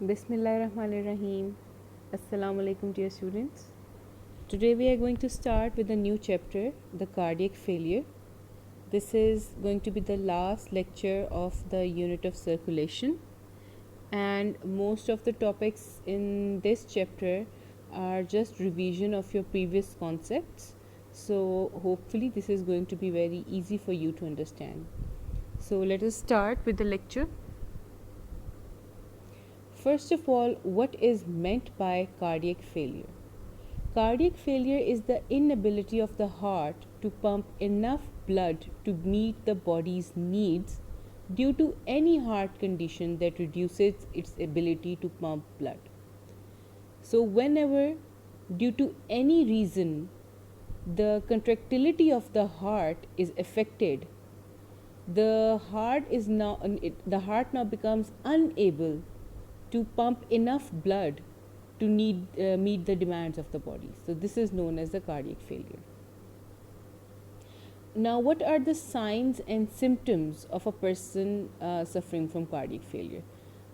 Bismillahirrahmanirrahim. Assalamu alaikum, dear students. Today we are going to start with a new chapter, the cardiac failure. This is going to be the last lecture of the unit of circulation, and most of the topics in this chapter are just revision of your previous concepts. So hopefully this is going to be very easy for you to understand. So let us start with the lecture. First of all, what is meant by cardiac failure? Cardiac failure is the inability of the heart to pump enough blood to meet the body's needs due to any heart condition that reduces its ability to pump blood. So, whenever, due to any reason, the contractility of the heart is affected, the heart now becomes unable to pump enough blood to meet the demands of the body. So this is known as the cardiac failure. Now, what are the signs and symptoms of a person suffering from cardiac failure?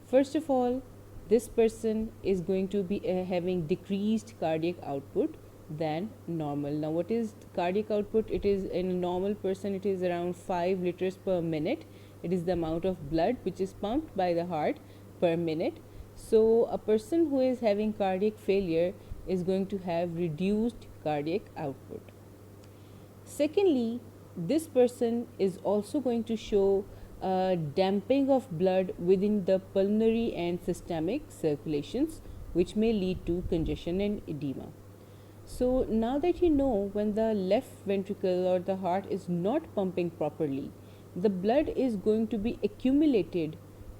First of all, this person is going to be having decreased cardiac output than normal. Now, what is cardiac output? It is, in a normal person, it is around 5 liters per minute. It is the amount of blood which is pumped by the heart per minute. So a person who is having cardiac failure is going to have reduced cardiac output. Secondly, this person is also going to show a damping of blood within the pulmonary and systemic circulations, which may lead to congestion and edema. So now that you know, when the left ventricle or the heart is not pumping properly, the blood is going to be accumulated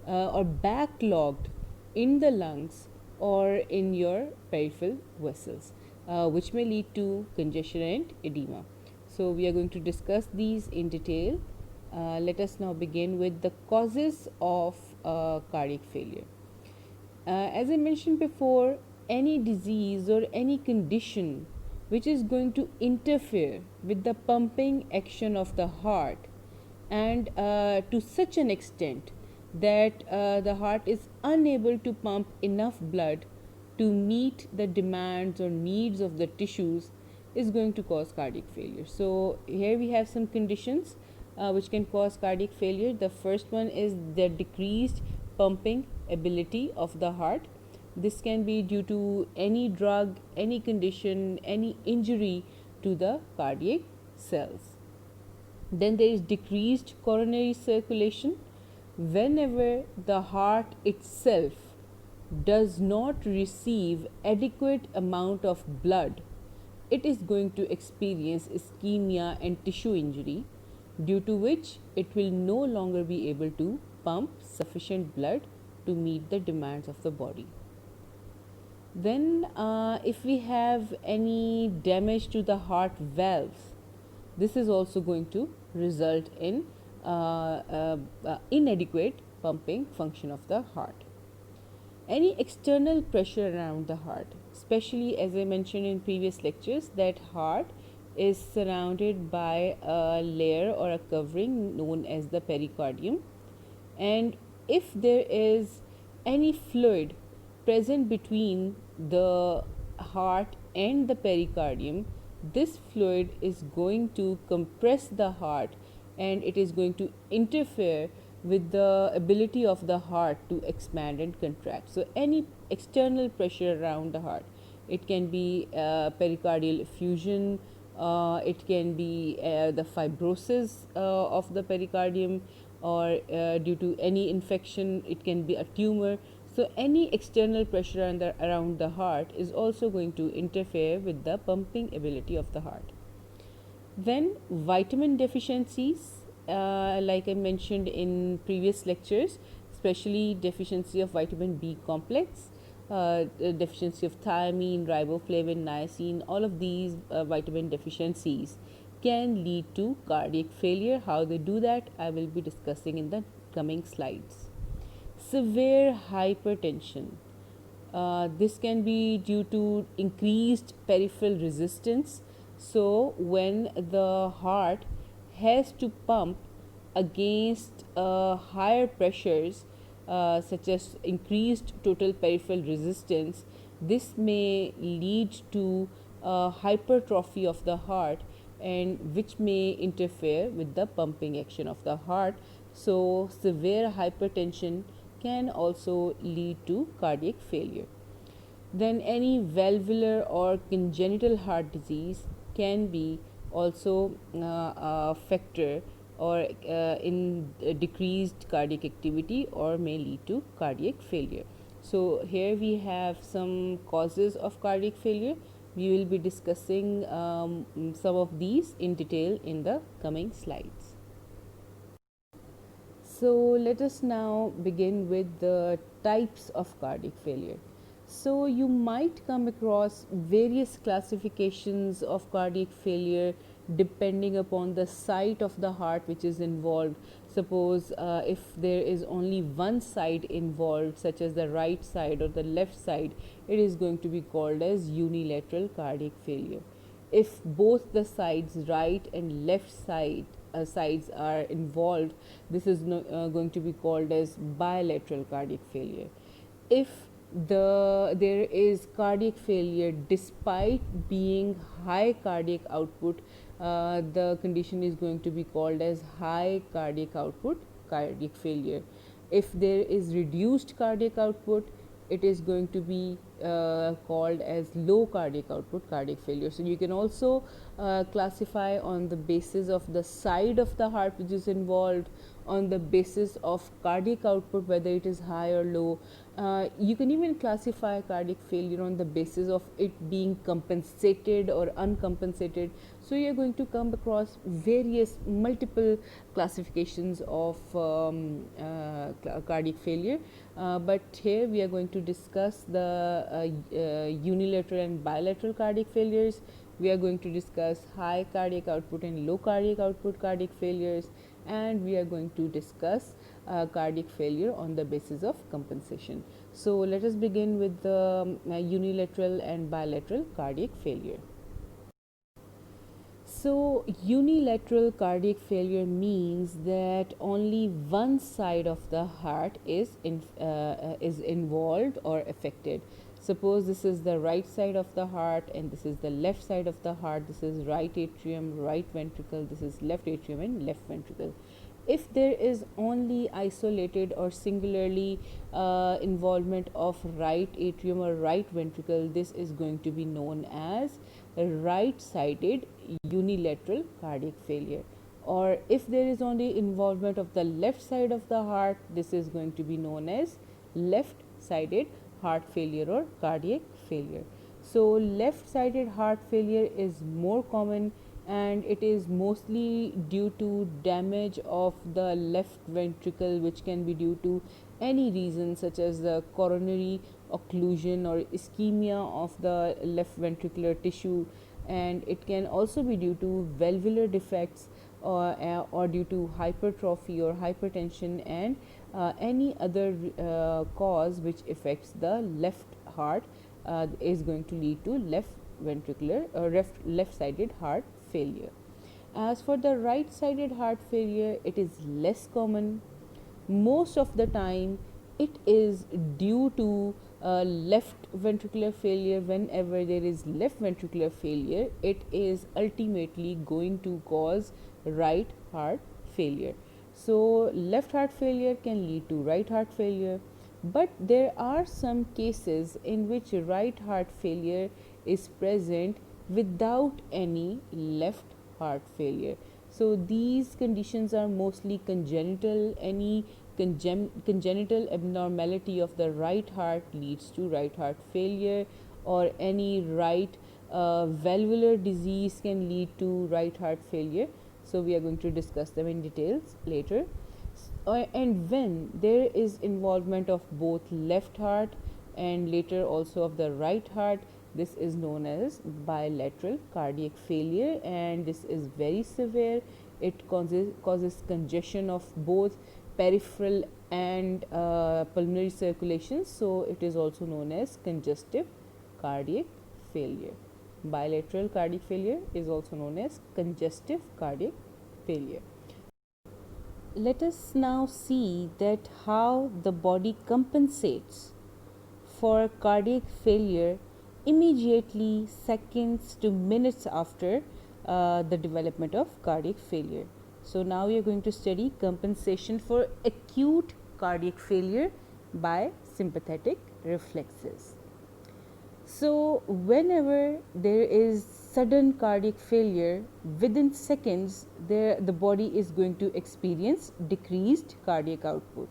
or backlogged in the lungs or in your peripheral vessels, which may lead to congestion and edema. So we are going to discuss these in detail. Let us now begin with the causes of cardiac failure. As I mentioned before, any disease or any condition which is going to interfere with the pumping action of the heart, and to such an extent that the heart is unable to pump enough blood to meet the demands or needs of the tissues, is going to cause cardiac failure. So here we have some conditions which can cause cardiac failure. The first one is the decreased pumping ability of the heart. This can be due to any drug, any condition, any injury to the cardiac cells. Then there is decreased coronary circulation. Whenever the heart itself does not receive adequate amount of blood, it is going to experience ischemia and tissue injury, due to which it will no longer be able to pump sufficient blood to meet the demands of the body. Then if we have any damage to the heart valves, this is also going to result in inadequate pumping function of the heart. Any external pressure around the heart, especially as I mentioned in previous lectures, that heart is surrounded by a layer or a covering known as the pericardium, and if there is any fluid present between the heart and the pericardium, this fluid is going to compress the heart and it is going to interfere with the ability of the heart to expand and contract. So any external pressure around the heart, it can be pericardial effusion, it can be the fibrosis of the pericardium, or due to any infection, it can be a tumor. So any external pressure around the heart is also going to interfere with the pumping ability of the heart. Then vitamin deficiencies, like I mentioned in previous lectures, especially deficiency of vitamin B complex, deficiency of thiamine, riboflavin, niacin, all of these vitamin deficiencies can lead to cardiac failure. How they do that, I will be discussing in the coming slides. Severe hypertension. This can be due to increased peripheral resistance. So when the heart has to pump against higher pressures, such as increased total peripheral resistance, this may lead to hypertrophy of the heart, and which may interfere with the pumping action of the heart. So severe hypertension can also lead to cardiac failure. Then any valvular or congenital heart disease can be also a factor or in decreased cardiac activity or may lead to cardiac failure. So here we have some causes of cardiac failure. We will be discussing some of these in detail in the coming slides. So let us now begin with the types of cardiac failure. So you might come across various classifications of cardiac failure depending upon the site of the heart which is involved. Suppose if there is only one side involved, such as the right side or the left side, it is going to be called as unilateral cardiac failure. If both the sides, right and left sides are involved, this is going to be called as bilateral cardiac failure. If there is cardiac failure despite being high cardiac output, the condition is going to be called as high cardiac output cardiac failure. If there is reduced cardiac output, it is going to be called as low cardiac output cardiac failure. So you can also classify on the basis of the side of the heart which is involved, on the basis of cardiac output, whether it is high or low. You can even classify cardiac failure on the basis of it being compensated or uncompensated. So you are going to come across various multiple classifications of cardiac failure, but here we are going to discuss the unilateral and bilateral cardiac failures. We are going to discuss high cardiac output and low cardiac output cardiac failures, and we are going to discuss cardiac failure on the basis of compensation. So let us begin with the unilateral and bilateral cardiac failure. So unilateral cardiac failure means that only one side of the heart is involved or affected. Suppose this is the right side of the heart and this is the left side of the heart. This is right atrium, right ventricle. This is left atrium and left ventricle. If there is only isolated or singularly involvement of right atrium or right ventricle, this is going to be known as right-sided unilateral cardiac failure. Or if there is only involvement of the left side of the heart, this is going to be known as left-sided heart failure or cardiac failure. So left-sided heart failure is more common, and it is mostly due to damage of the left ventricle, which can be due to any reason such as the coronary occlusion or ischemia of the left ventricular tissue, and it can also be due to valvular defects or due to hypertrophy or hypertension, and any other cause which affects the left heart is going to lead to left ventricular or left-sided heart failure. As for the right-sided heart failure, it is less common. Most of the time it is due to left ventricular failure. Whenever there is left ventricular failure, it is ultimately going to cause right heart failure. So left heart failure can lead to right heart failure, but there are some cases in which right heart failure is present without any left heart failure. So these conditions are mostly congenital. Any congenital abnormality of the right heart leads to right heart failure, or any right valvular disease can lead to right heart failure. So we are going to discuss them in details later. And when there is involvement of both left heart and later also of the right heart, this is known as bilateral cardiac failure, and this is very severe. It causes congestion of both peripheral and pulmonary circulation, so it is also known as congestive cardiac failure. Bilateral cardiac failure is also known as congestive cardiac failure. let us now see that how the body compensates for cardiac failure immediately seconds to minutes after the development of cardiac failure. So now we are going to study compensation for acute cardiac failure by sympathetic reflexes. So whenever there is sudden cardiac failure, within seconds the body is going to experience decreased cardiac output.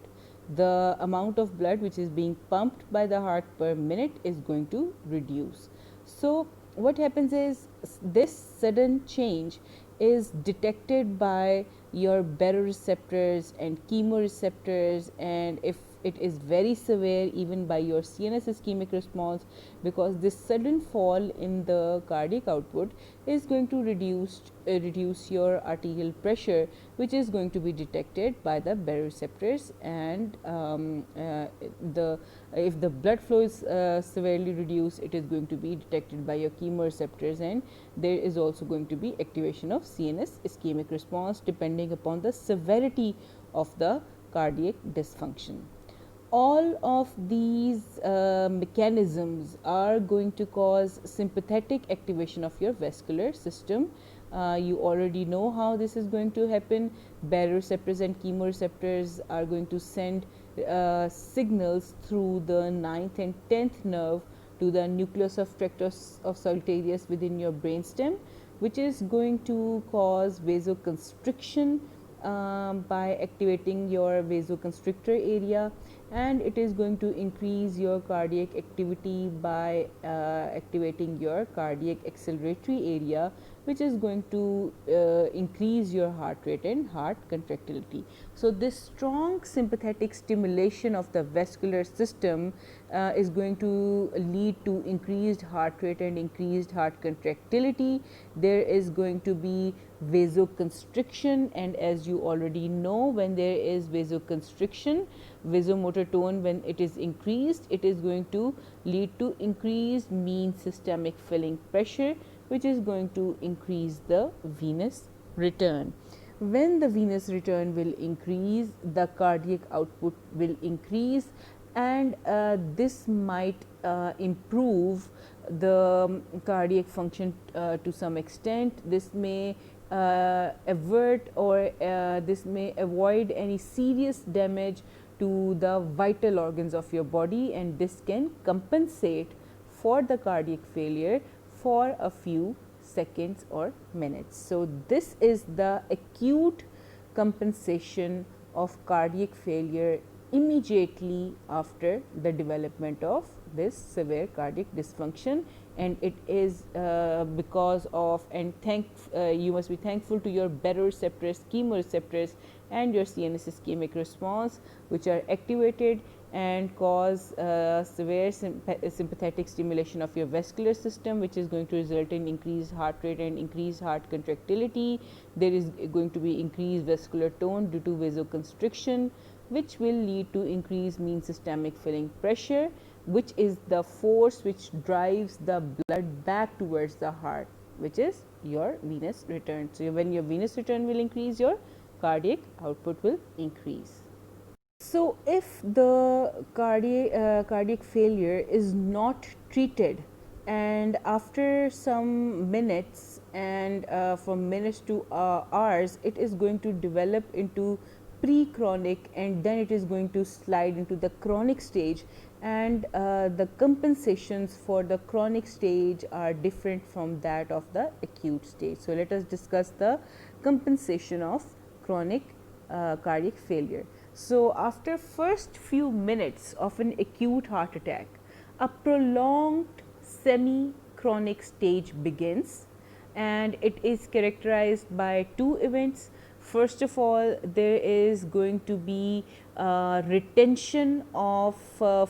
The amount of blood which is being pumped by the heart per minute is going to reduce. So what happens is this sudden change is detected by your baroreceptors and chemoreceptors, and if it is very severe, even by your CNS ischemic response, because this sudden fall in the cardiac output is going to reduce your arterial pressure, which is going to be detected by the baroreceptors, and if the blood flow is severely reduced, it is going to be detected by your chemoreceptors, and there is also going to be activation of CNS ischemic response depending upon the severity of the cardiac dysfunction. All of these mechanisms are going to cause sympathetic activation of your vascular system. You already know how this is going to happen. Baroreceptors and chemoreceptors are going to send signals through the 9th and 10th nerve to the nucleus of tractus of Saltatorius within your brainstem, which is going to cause vasoconstriction by activating your vasoconstrictor area, and it is going to increase your cardiac activity by activating your cardiac acceleratory area, which is going to increase your heart rate and heart contractility. So this strong sympathetic stimulation of the vascular system is going to lead to increased heart rate and increased heart contractility. There is going to be vasoconstriction, and as you already know, when there is vasoconstriction, vasomotor tone, when it is increased, it is going to lead to increased mean systemic filling pressure, which is going to increase the venous return. When the venous return will increase, the cardiac output will increase, and this might improve the cardiac function to some extent. This may avert or this may avoid any serious damage to the vital organs of your body, and this can compensate for the cardiac failure for a few seconds or minutes. So this is the acute compensation of cardiac failure immediately after the development of this severe cardiac dysfunction, and it is because of, and you must be thankful to your baroreceptors, chemoreceptors, and your CNS ischemic response, which are activated and cause severe sympathetic stimulation of your vascular system, which is going to result in increased heart rate and increased heart contractility. There is going to be increased vascular tone due to vasoconstriction, which will lead to increased mean systemic filling pressure, which is the force which drives the blood back towards the heart, which is your venous return. So when your venous return will increase, your cardiac output will increase. So if the cardiac failure is not treated, and after some minutes and from minutes to hours, it is going to develop into pre-chronic, and then it is going to slide into the chronic stage, and the compensations for the chronic stage are different from that of the acute stage. So let us discuss the compensation of chronic cardiac failure. So after first few minutes of an acute heart attack, a prolonged semi-chronic stage begins, and it is characterized by two events. First of all, there is going to be retention of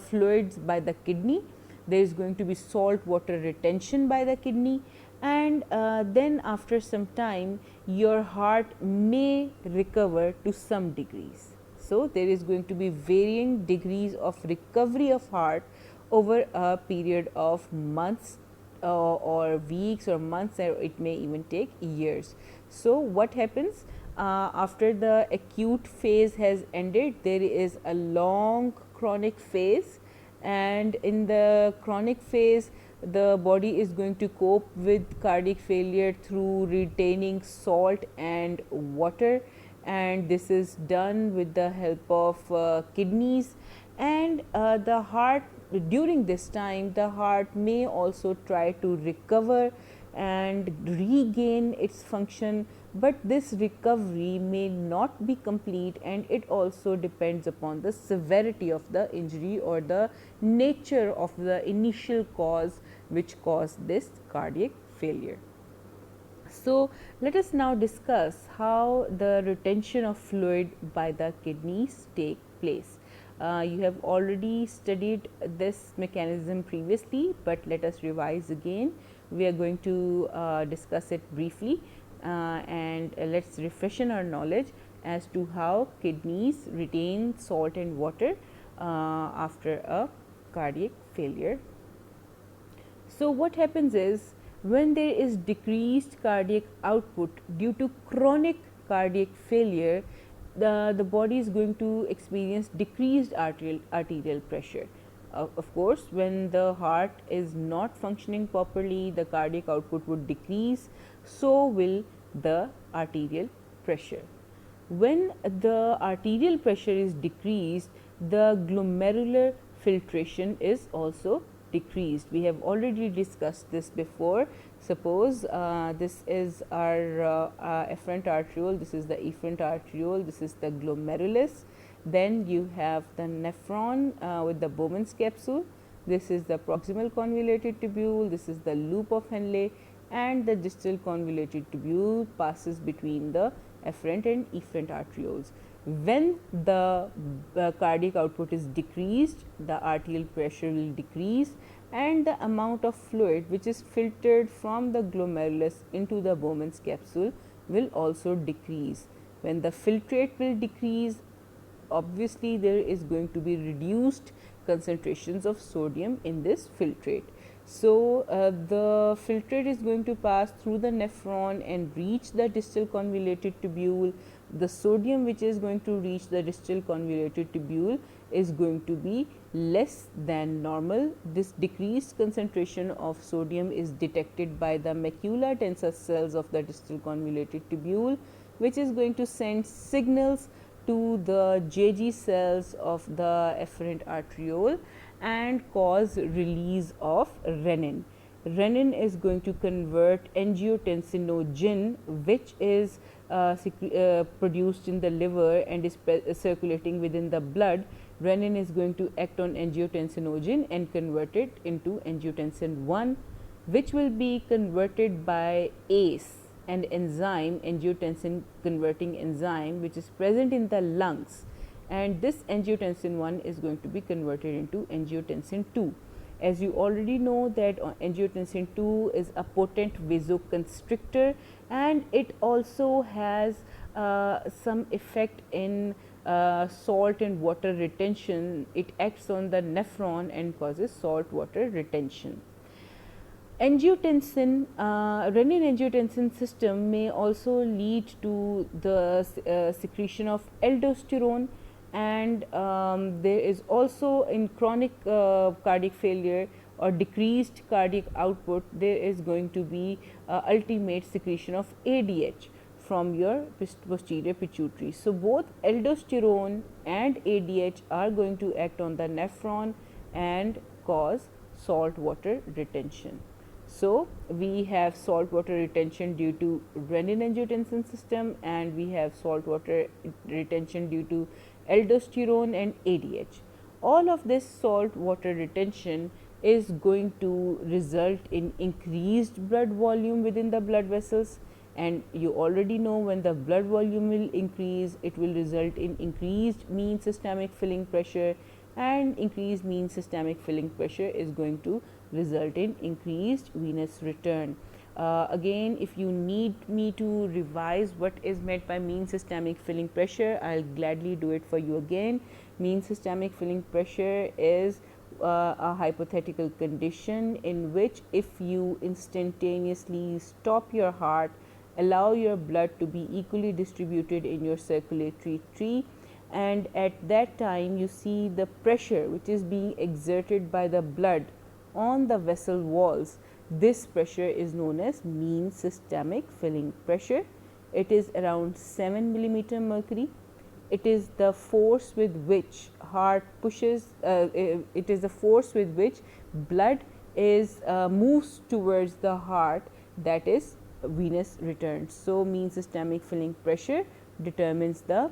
fluids by the kidney. There is going to be salt water retention by the kidney, and then after some time your heart may recover to some degrees. So there is going to be varying degrees of recovery of heart over a period of months or weeks or months, or it may even take years. So what happens? after the acute phase has ended, there is a long chronic phase, and in the chronic phase the body is going to cope with cardiac failure through retaining salt and water, and this is done with the help of kidneys. And the heart, during this time the heart may also try to recover and regain its function, but this recovery may not be complete, and it also depends upon the severity of the injury or the nature of the initial cause which caused this cardiac failure. So, let us now discuss how the retention of fluid by the kidneys take place. You have already studied this mechanism previously, but let us revise again. We are going to discuss it briefly, and let's refreshen our knowledge as to how kidneys retain salt and water after a cardiac failure. So, what happens is, when there is decreased cardiac output due to chronic cardiac failure, the body is going to experience decreased arterial pressure. Of course, when the heart is not functioning properly, the cardiac output would decrease, so will the arterial pressure. When the arterial pressure is decreased, the glomerular filtration is also decreased. We have already discussed this before. Suppose this is our afferent arteriole, this is the efferent arteriole, this is the glomerulus. Then you have the nephron with the Bowman's capsule. This is the proximal convoluted tubule, this is the loop of Henle, and the distal convoluted tubule passes between the afferent and efferent arterioles. When the cardiac output is decreased, the arterial pressure will decrease, and the amount of fluid which is filtered from the glomerulus into the Bowman's capsule will also decrease. When the filtrate will decrease, obviously there is going to be reduced concentrations of sodium in this filtrate. So, the filtrate is going to pass through the nephron and reach the distal convoluted tubule. The sodium which is going to reach the distal convoluted tubule is going to be less than normal. This decreased concentration of sodium is detected by the macula tensor cells of the distal convoluted tubule, which is going to send signals to the JG cells of the afferent arteriole and cause release of renin. Renin is going to convert angiotensinogen, which is produced in the liver and is circulating within the blood. Renin is going to act on angiotensinogen and convert it into angiotensin 1, which will be converted by ACE, an enzyme, angiotensin converting enzyme, which is present in the lungs, and this angiotensin 1 is going to be converted into angiotensin 2. As you already know that angiotensin 2 is a potent vasoconstrictor, and it also has some effect in salt and water retention. It acts on the nephron and causes salt water retention. Angiotensin, renin-angiotensin system may also lead to the secretion of aldosterone, and there is also in chronic cardiac failure or decreased cardiac output, there is going to be ultimate secretion of ADH from your posterior pituitary. So, both aldosterone and ADH are going to act on the nephron and cause salt water retention. So, we have salt water retention due to renin-angiotensin system, and we have salt water retention due to aldosterone and ADH. All of this salt water retention is going to result in increased blood volume within the blood vessels, and you already know when the blood volume will increase, it will result in increased mean systemic filling pressure, and increased mean systemic filling pressure is going to result in increased venous return. Again, if you need me to revise what is meant by mean systemic filling pressure, I'll gladly do it for you again. Mean systemic filling pressure is a hypothetical condition in which if you instantaneously stop your heart allow your blood to be equally distributed in your circulatory tree, and at that time you see the pressure which is being exerted by the blood on the vessel walls. This pressure is known as mean systemic filling pressure. It is around 7 millimeter mercury. It is the force with which heart pushes, it is the force with which blood is moves towards the heart, that is venous return. So, mean systemic filling pressure determines the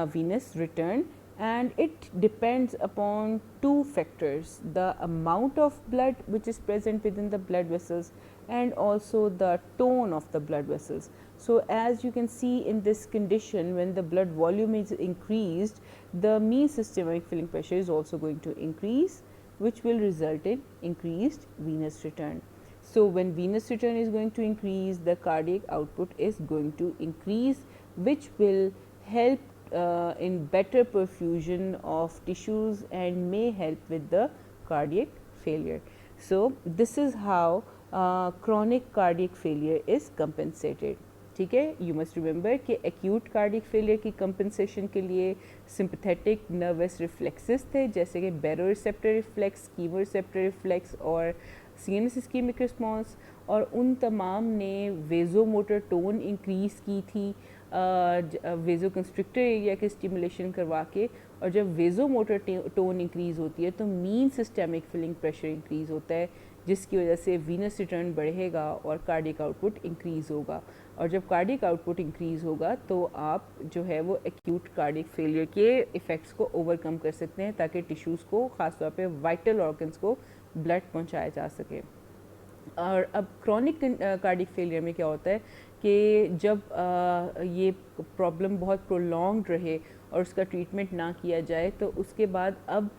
venous return, and it depends upon two factors: the amount of blood which is present within the blood vessels and also the tone of the blood vessels. So, as you can see in this condition, when the blood volume is increased, the mean systemic filling pressure is also going to increase, which will result in increased venous return. So, when venous return is going to increase, the cardiac output is going to increase, which will help in better perfusion of tissues and may help with the cardiac failure. So, this is how chronic cardiac failure is compensated. ठीक है, you must remember कि acute cardiac failure की compensation के लिए sympathetic nervous reflexes थे, जैसे कि baroreceptor reflex, chemoreceptor reflex और सीएनएस इस्कीमिक रिस्पॉन्स, और उन तमाम ने वेजोमोटर टोन इंक्रीज़ की थी वेजो कंस्ट्रिक्टर एरिया के स्टिमुलेशन करवा के, और जब वेजोमोटर टोन इंक्रीज़ होती है तो mean systemic filling pressure increase होता है, जिसकी वजह से वीनस रिटर्न बढ़ेगा और कार्डियक आउटपुट इंक्रीज़ होगा, और जब कार्डियक आउटपुट इंक्रीज़ होगा तो आप जो है वो एक्यूट कार्डियक फेलियर के इफ़ेक्ट्स को ओवरकम कर सकते हैं, ताकि टिश्यूज़ को, ख़ासतौर पे वाइटल ऑर्गन्स को ब्लड पहुंचाया जा सके। और अब क्रॉनिक कार्डियक फेलियर में क्या होता है कि जब ये प्रॉब्लम बहुत प्रोलॉन्ग्ड रहे और उसका ट्रीटमेंट ना किया जाए, तो उसके बाद अब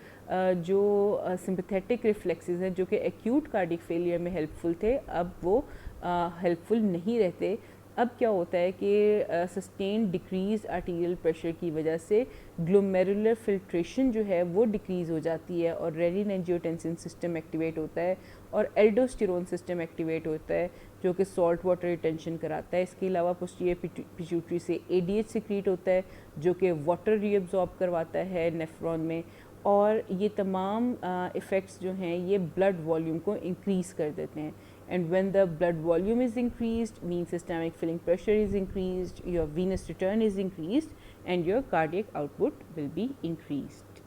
जो सिंपैथेटिक रिफ्लेक्सेस हैं जो कि एक्यूट कार्डियक फेलियर में हेल्पफुल थे, अब वो हेल्पफुल नहीं रहते। अब क्या होता है कि सस्टेन डिक्रीज आर्टीरियल प्रेशर की वजह से ग्लोमेरुलर फिल्ट्रेशन जो है वो डिक्रीज़ हो जाती है, और रेनिन एंजियोटेंसिन सिस्टम एक्टिवेट होता है, और एल्डोस्टेरोन सिस्टम एक्टिवेट होता है जो कि सॉल्ट वाटर रिटेंशन कराता है। इसके अलावा पोस्टीरियर पिट्यूटरी से एडीएच सिक्रीट होता है जो कि वाटर रीअब्जॉर्ब करवाता है नेफ्रॉन में, और ये तमाम इफ़ेक्ट्स जो हैं ये ब्लड वॉल्यूम को इंक्रीज़ कर देते हैं। And when the blood volume is increased, mean systemic filling pressure is increased, your venous return is increased, and your cardiac output will be increased.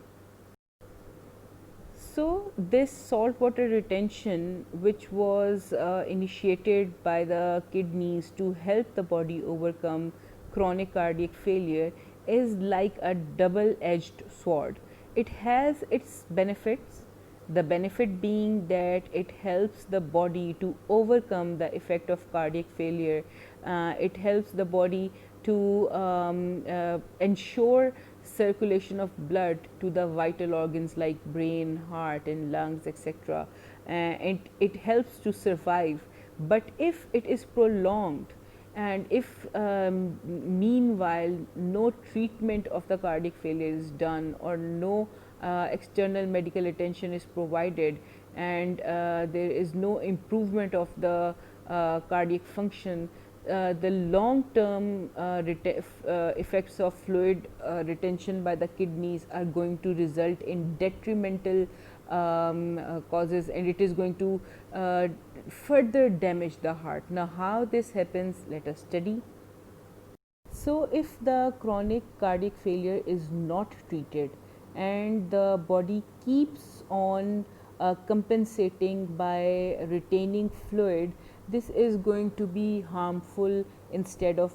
So, this saltwater retention, which was initiated by the kidneys to help the body overcome chronic cardiac failure, is like a double-edged sword. It has its benefits. The benefit being that it helps the body to overcome the effect of cardiac failure. It helps the body to ensure circulation of blood to the vital organs like brain, heart and lungs, etc. And it helps to survive. But if it is prolonged, and if meanwhile no treatment of the cardiac failure is done, or no external medical attention is provided, and there is no improvement of the cardiac function, the long term effects of fluid retention by the kidneys are going to result in detrimental causes, and it is going to further damage the heart. Now, how this happens, let us study. So, if the chronic cardiac failure is not treated and the body keeps on compensating by retaining fluid, this is going to be harmful instead of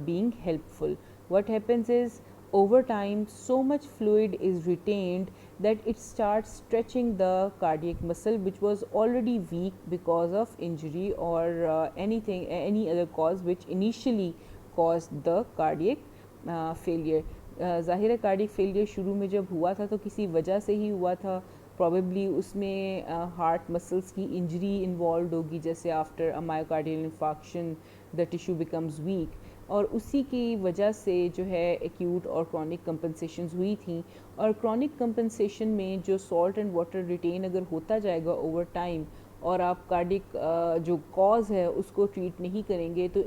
being helpful. What happens is, over time so much fluid is retained that it starts stretching the cardiac muscle, which was already weak because of injury or any other cause which initially caused the cardiac failure. ज़ाहिर है cardiac failure शुरू में जब हुआ था तो किसी वजह से ही हुआ था, प्रॉबेबली उसमें हार्ट मसल्स की इंजरी इन्वॉल्व होगी, जैसे after a myocardial infarction the tissue becomes week, और उसी की वजह से जो है एक्यूट और क्रॉनिक कंपनसेशंस हुई थी। और क्रॉनिक कंपनसेशन में जो सॉल्ट एंड वाटर रिटेन अगर होता जाएगा ओवर टाइम, और आप कार्डिक जो कॉज है उसको ट्रीट नहीं करेंगे तो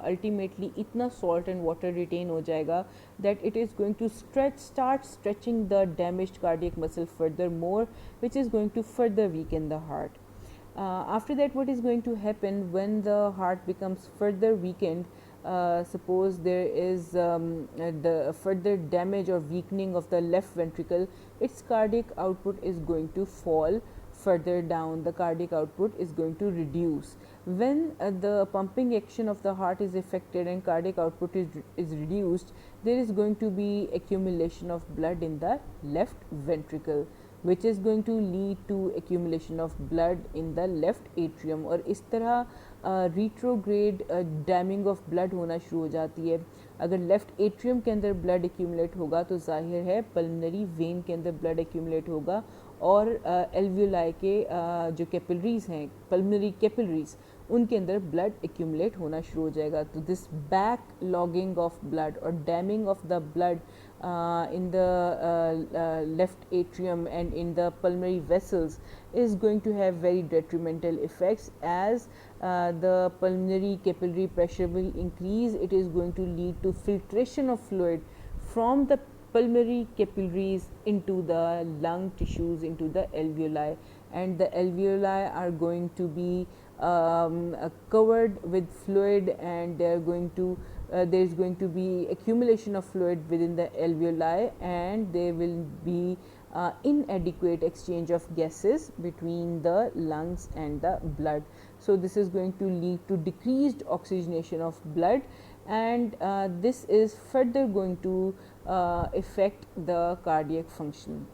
अल्टीमेटली इतना सॉल्ट एंड वाटर रिटेन हो जाएगा that it is going to start stretching the damaged cardiac muscle furthermore, which is going to further weaken the heart. After that, what is going to happen when the heart becomes further weakened? Suppose there is the further damage or weakening of the left ventricle, its cardiac output is going to fall further down. The cardiac output is going to reduce. When the pumping action of the heart is affected and cardiac output is reduced, there is going to be accumulation of blood in the left ventricle, which is going to lead to accumulation of blood in the left atrium. और इस तरह retrograde damming of blood होना शुरू हो जाती है. अगर left atrium के अंदर ब्लड एक्यूमुलेट होगा तो जाहिर है पल्मनरी वेन के अंदर ब्लड एक्यूमुलेट होगा और एल्वियोलाई के जो कैपिलरीज हैं, पल्मनरी कैपिलरीज, उनके अंदर ब्लड एक्यूमुलेट होना शुरू हो जाएगा. तो this back logging of blood और damming of the blood in the left atrium and in the pulmonary vessels is going to have very detrimental effects. As the pulmonary capillary pressure will increase, it is going to lead to filtration of fluid from the pulmonary capillaries into the lung tissues, into the alveoli, and the alveoli are going to be covered with fluid, and they are going to there is going to be accumulation of fluid within the alveoli, and there will be inadequate exchange of gases between the lungs and the blood. So this is going to lead to decreased oxygenation of blood, and this is further going to affect the cardiac function.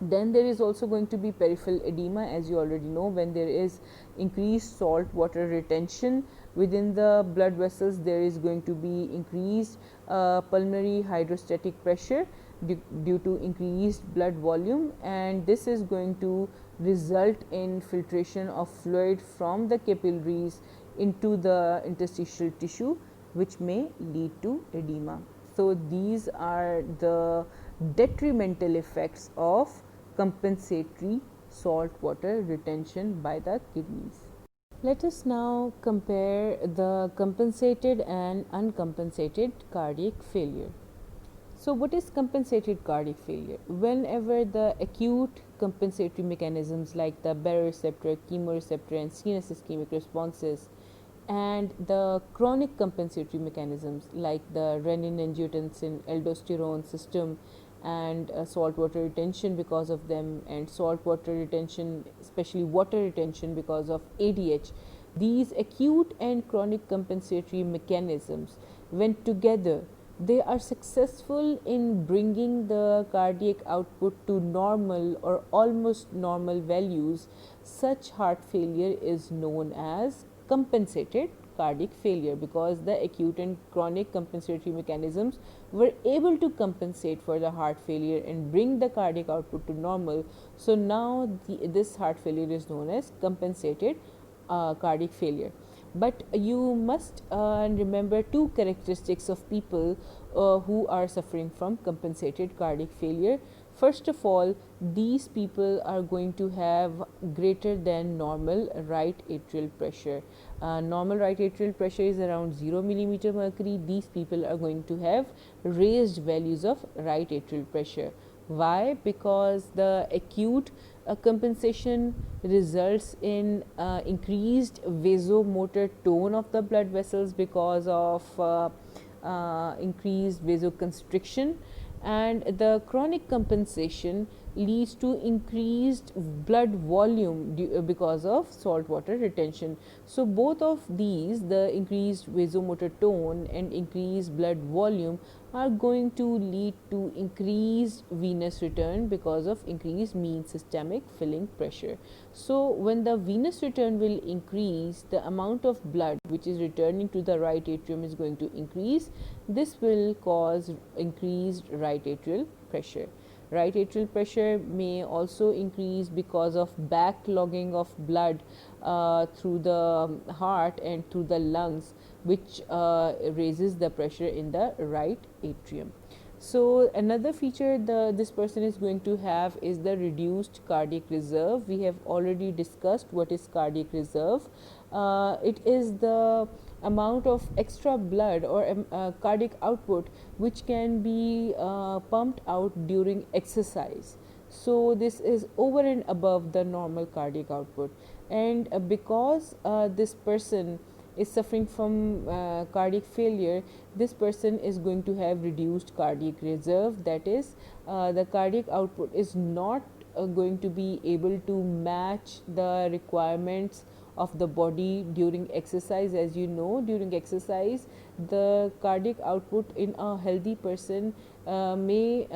Then there is also going to be peripheral edema, as you already know. When there is increased salt water retention within the blood vessels, there is going to be increased pulmonary hydrostatic pressure due to increased blood volume, and this is going to result in filtration of fluid from the capillaries into the interstitial tissue, which may lead to edema. So these are the detrimental effects of compensatory salt water retention by the kidneys. Let us now compare the compensated and uncompensated cardiac failure. So what is compensated cardiac failure? Whenever the acute compensatory mechanisms like the baroreceptor, chemoreceptor and CNS ischemic responses, and the chronic compensatory mechanisms like the renin-angiotensin aldosterone system and salt water retention because of them, and salt water retention, especially water retention because of ADH, these acute and chronic compensatory mechanisms, when together, they are successful in bringing the cardiac output to normal or almost normal values. Such heart failure is known as compensated cardiac failure, because the acute and chronic compensatory mechanisms were able to compensate for the heart failure and bring the cardiac output to normal. So now this heart failure is known as compensated cardiac failure. But you must remember two characteristics of people who are suffering from compensated cardiac failure. First of all, these people are going to have greater than normal right atrial pressure. Normal right atrial pressure is around 0 millimeter mercury. These people are going to have raised values of right atrial pressure. Why? Because the acute compensation results in increased vasomotor tone of the blood vessels because of increased vasoconstriction, and the chronic compensation leads to increased blood volume because of salt water retention. So both of these, the increased vasomotor tone and increased blood volume, are going to lead to increased venous return because of increased mean systemic filling pressure. So when the venous return will increase, the amount of blood which is returning to the right atrium is going to increase. This will cause increased right atrial pressure. Right atrial pressure may also increase because of backlogging of blood through the heart and through the lungs, which raises the pressure in the right atrium. So another feature this person is going to have is the reduced cardiac reserve. We have already discussed what is cardiac reserve. It is the amount of extra blood or cardiac output which can be pumped out during exercise. So this is over and above the normal cardiac output, and because this person is suffering from cardiac failure, this person is going to have reduced cardiac reserve. That is, the cardiac output is not going to be able to match the requirements of the body during exercise. As you know, during exercise, the cardiac output in a healthy person may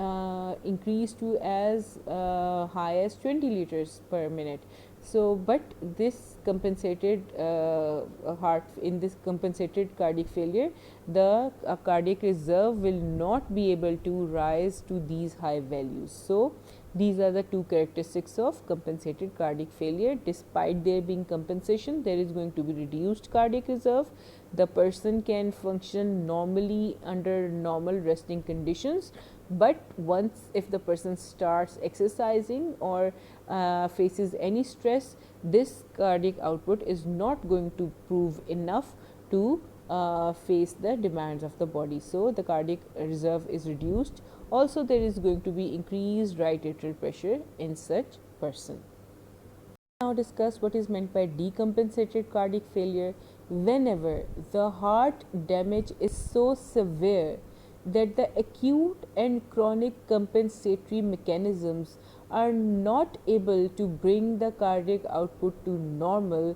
increase to as high as 20 liters per minute. So, but this compensated heart in this compensated cardiac failure, the cardiac reserve will not be able to rise to these high values. So, these are the two characteristics of compensated cardiac failure. Despite there being compensation, there is going to be reduced cardiac reserve. The person can function normally under normal resting conditions, but once if the person starts exercising or faces any stress, this cardiac output is not going to prove enough to face the demands of the body. So, the cardiac reserve is reduced. Also, there is going to be increased right atrial pressure in such person. Now discuss what is meant by decompensated cardiac failure. Whenever the heart damage is so severe that the acute and chronic compensatory mechanisms are not able to bring the cardiac output to normal,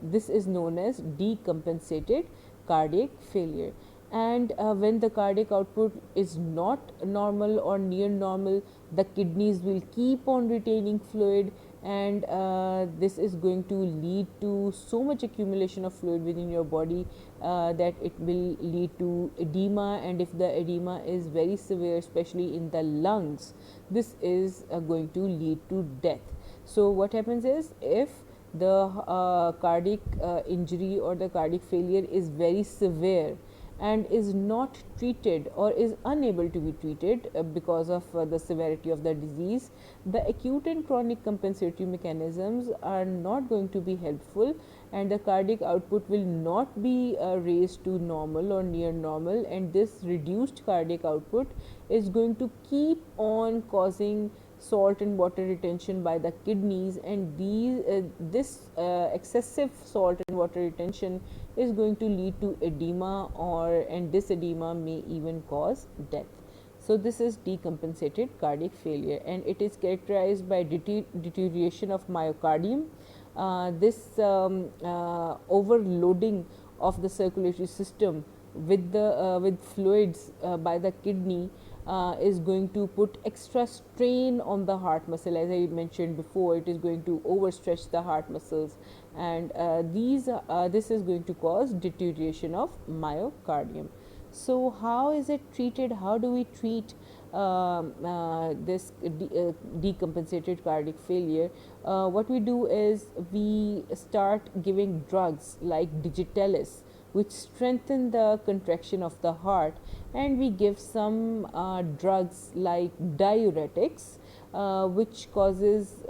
this is known as decompensated cardiac failure. And when the cardiac output is not normal or near normal, the kidneys will keep on retaining fluid, and this is going to lead to so much accumulation of fluid within your body that it will lead to edema, and if the edema is very severe, especially in the lungs, this is going to lead to death. So, what happens is, if the cardiac injury or the cardiac failure is very severe and is not treated or is unable to be treated because of the severity of the disease, the acute and chronic compensatory mechanisms are not going to be helpful, and the cardiac output will not be raised to normal or near normal, and this reduced cardiac output is going to keep on causing salt and water retention by the kidneys, and this excessive salt and water retention is going to lead to edema, and this edema may even cause death. So, this is decompensated cardiac failure, and it is characterized by deterioration of myocardium. This overloading of the circulatory system with fluids by the kidney is going to put extra strain on the heart muscle. As I mentioned before, it is going to overstretch the heart muscles, and this is going to cause deterioration of myocardium. So, how is it treated? How do we treat this decompensated cardiac failure? What we do is we start giving drugs like Digitalis, which strengthen the contraction of the heart, and we give some drugs like diuretics, which causes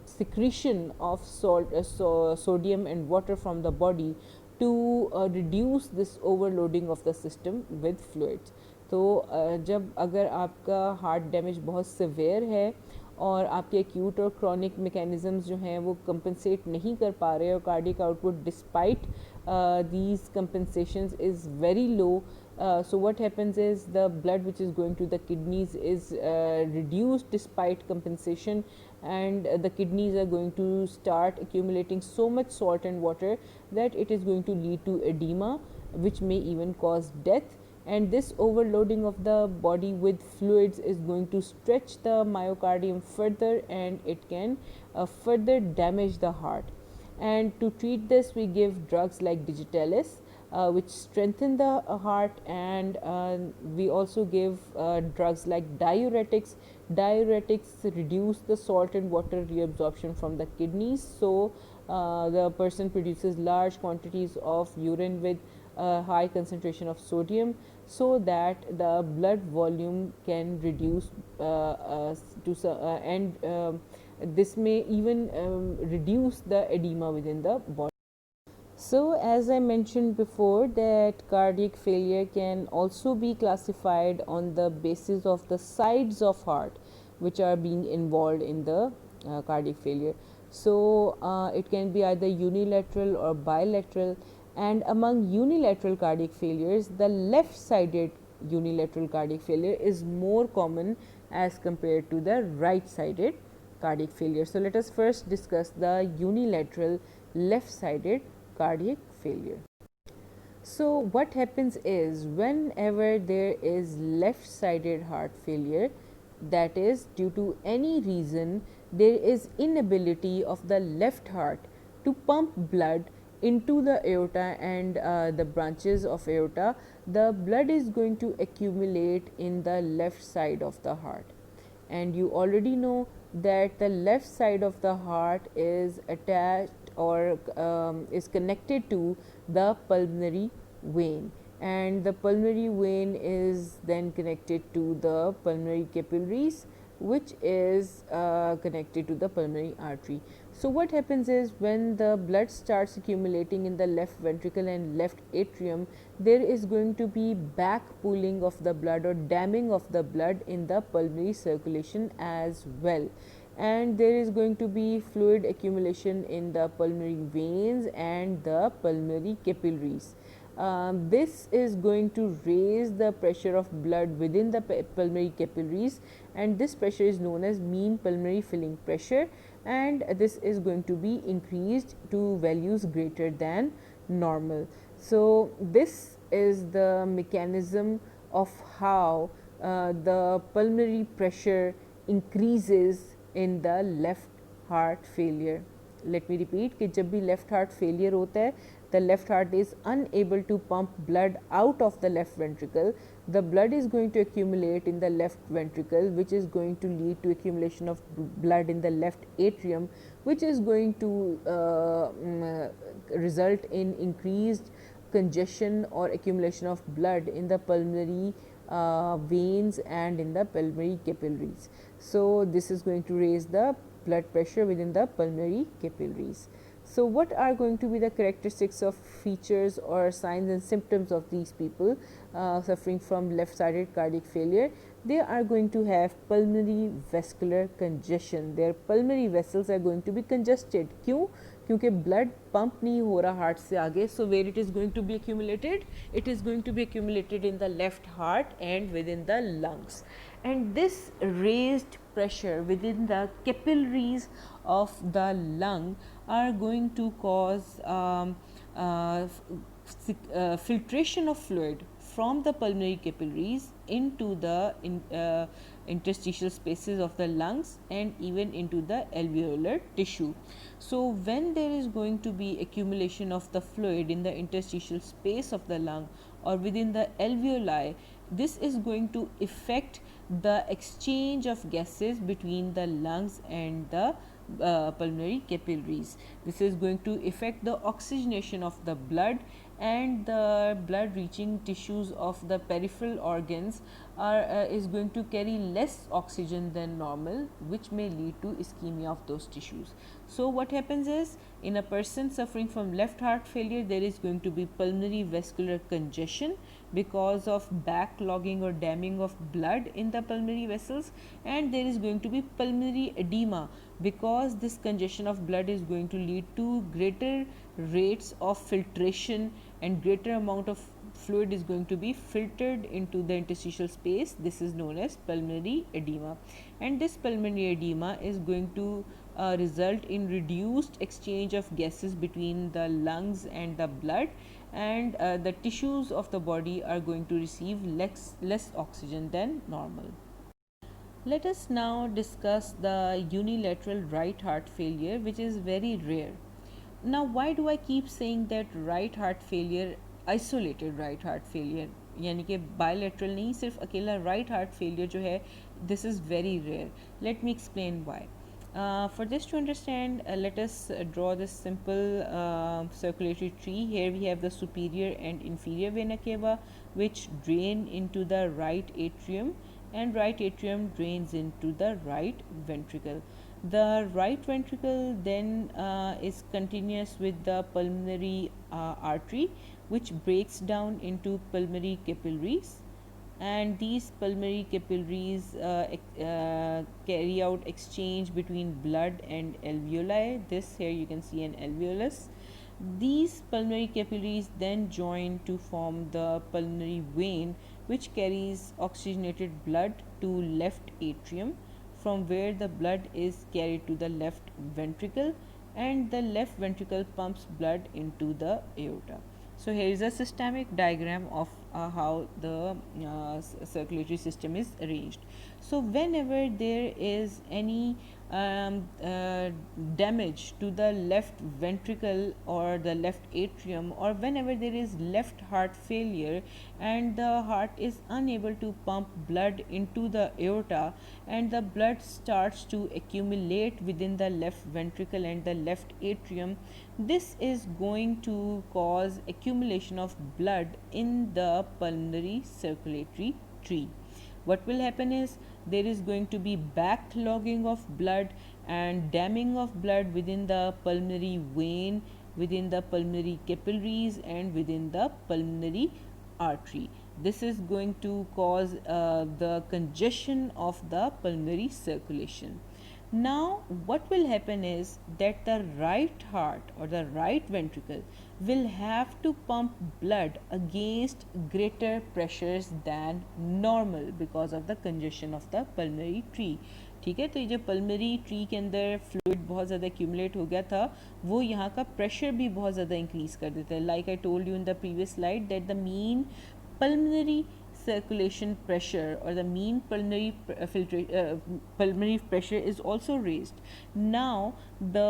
secretion of sodium and water from the body to reduce this overloading of the system with fluids. तो जब अगर आपका heart damage बहुत severe है और आपके acute और chronic mechanisms जो हैं वो कंपनसेट नहीं कर पा रहे और cardiac output despite these compensations is very low, so what happens is the blood which is going to the kidneys is reduced despite compensation, and the kidneys are going to start accumulating so much salt and water that it is going to lead to edema, which may even cause death. And this overloading of the body with fluids is going to stretch the myocardium further, and it can further damage the heart. And to treat this, we give drugs like Digitalis, which strengthen the heart, and we also give drugs like diuretics. Diuretics reduce the salt and water reabsorption from the kidneys, so the person produces large quantities of urine with a high concentration of sodium, so that the blood volume can reduce and this may even reduce the edema within the body. So, as I mentioned before, that cardiac failure can also be classified on the basis of the sides of heart which are being involved in the cardiac failure. So, it can be either unilateral or bilateral, and among unilateral cardiac failures, the left sided unilateral cardiac failure is more common as compared to the right sided cardiac failure. So, let us first discuss the unilateral left sided cardiac failure. So, what happens is whenever there is left sided heart failure, that is due to any reason, there is inability of the left heart to pump blood into the aorta and the branches of aorta, the blood is going to accumulate in the left side of the heart. And you already know that the left side of the heart is attached or is connected to the pulmonary vein, and the pulmonary vein is then connected to the pulmonary capillaries, which is connected to the pulmonary artery. So, what happens is when the blood starts accumulating in the left ventricle and left atrium, there is going to be back pooling of the blood or damming of the blood in the pulmonary circulation as well, and there is going to be fluid accumulation in the pulmonary veins and the pulmonary capillaries. This is going to raise the pressure of blood within the pulmonary capillaries, and this pressure is known as mean pulmonary filling pressure, and this is going to be increased to values greater than normal. So, this is the mechanism of how the pulmonary pressure increases in the left heart failure. Let me repeat कि जब भी left heart failure होता है, the left heart is unable to pump blood out of the left ventricle, the blood is going to accumulate in the left ventricle, which is going to lead to accumulation of blood in the left atrium, which is going to result in increased congestion or accumulation of blood in the pulmonary veins and in the pulmonary capillaries. So, this is going to raise the blood pressure within the pulmonary capillaries. So, what are going to be the characteristics of features or signs and symptoms of these people suffering from left sided cardiac failure? They are going to have pulmonary vascular congestion. Their pulmonary vessels are going to be congested. क्यों? क्योंकि blood pump नहीं हो रहा heart से आगे. So, where it is going to be accumulated? It is going to be accumulated in the left heart and within the lungs. And this raised pressure within the capillaries of the lung are going to cause filtration of fluid from the pulmonary capillaries into the interstitial spaces of the lungs and even into the alveolar tissue. So, when there is going to be accumulation of the fluid in the interstitial space of the lung or within the alveoli, this is going to affect the exchange of gases between the lungs and the pulmonary capillaries. This is going to affect the oxygenation of the blood, and the blood reaching tissues of the peripheral organs is going to carry less oxygen than normal, which may lead to ischemia of those tissues. So, what happens is in a person suffering from left heart failure, there is going to be pulmonary vascular congestion because of backlogging or damming of blood in the pulmonary vessels, and there is going to be pulmonary edema because this congestion of blood is going to lead to greater rates of filtration and greater amount of fluid is going to be filtered into the interstitial space. This is known as pulmonary edema, and this pulmonary edema is going to result in reduced exchange of gases between the lungs and the blood, and the tissues of the body are going to receive less oxygen than normal. Let us now discuss the unilateral right heart failure, which is very rare. Now, why do I keep saying that right heart failure, isolated right heart failure, यानी कि bilateral नहीं, सिर्फ अकेला right heart failure जो है, this is very rare. Let me explain why. For this to understand, let us draw this simple circulatory tree. Here we have the superior and inferior vena cava, which drain into the right atrium, and right atrium drains into the right ventricle. The right ventricle then is continuous with the pulmonary artery, which breaks down into pulmonary capillaries, and these pulmonary capillaries carry out exchange between blood and alveoli. This here you can see an alveolus. These pulmonary capillaries then join to form the pulmonary vein, which carries oxygenated blood to left atrium, from where the blood is carried to the left ventricle, and the left ventricle pumps blood into the aorta. So here is a systemic diagram of how the circulatory system is arranged. So whenever there is any damage to the left ventricle or the left atrium, or whenever there is left heart failure and the heart is unable to pump blood into the aorta, and the blood starts to accumulate within the left ventricle and the left atrium, this is going to cause accumulation of blood in the pulmonary circulatory tree. What will happen is there is going to be backlogging of blood and damming of blood within the pulmonary vein, within the pulmonary capillaries, and within the pulmonary artery. This is going to cause the congestion of the pulmonary circulation. Now what will happen is that the right heart or the right ventricle will have to pump blood against greater pressures than normal because of the congestion of the pulmonary tree. ठीक है, तो ये जो pulmonary tree के अंदर fluid बहुत ज़्यादा accumulate हो गया था, वो यहाँ का प्रेशर भी बहुत ज़्यादा इंक्रीज़ कर देता है. Like I told you in the previous slide that the mean pulmonary circulation pressure or the mean pulmonary pressure is also raised. Now the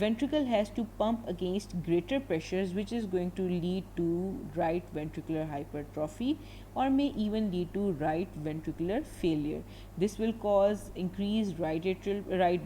ventricle has to pump against greater pressures, which is going to lead to right ventricular hypertrophy or may even lead to right ventricular failure. This will cause increased right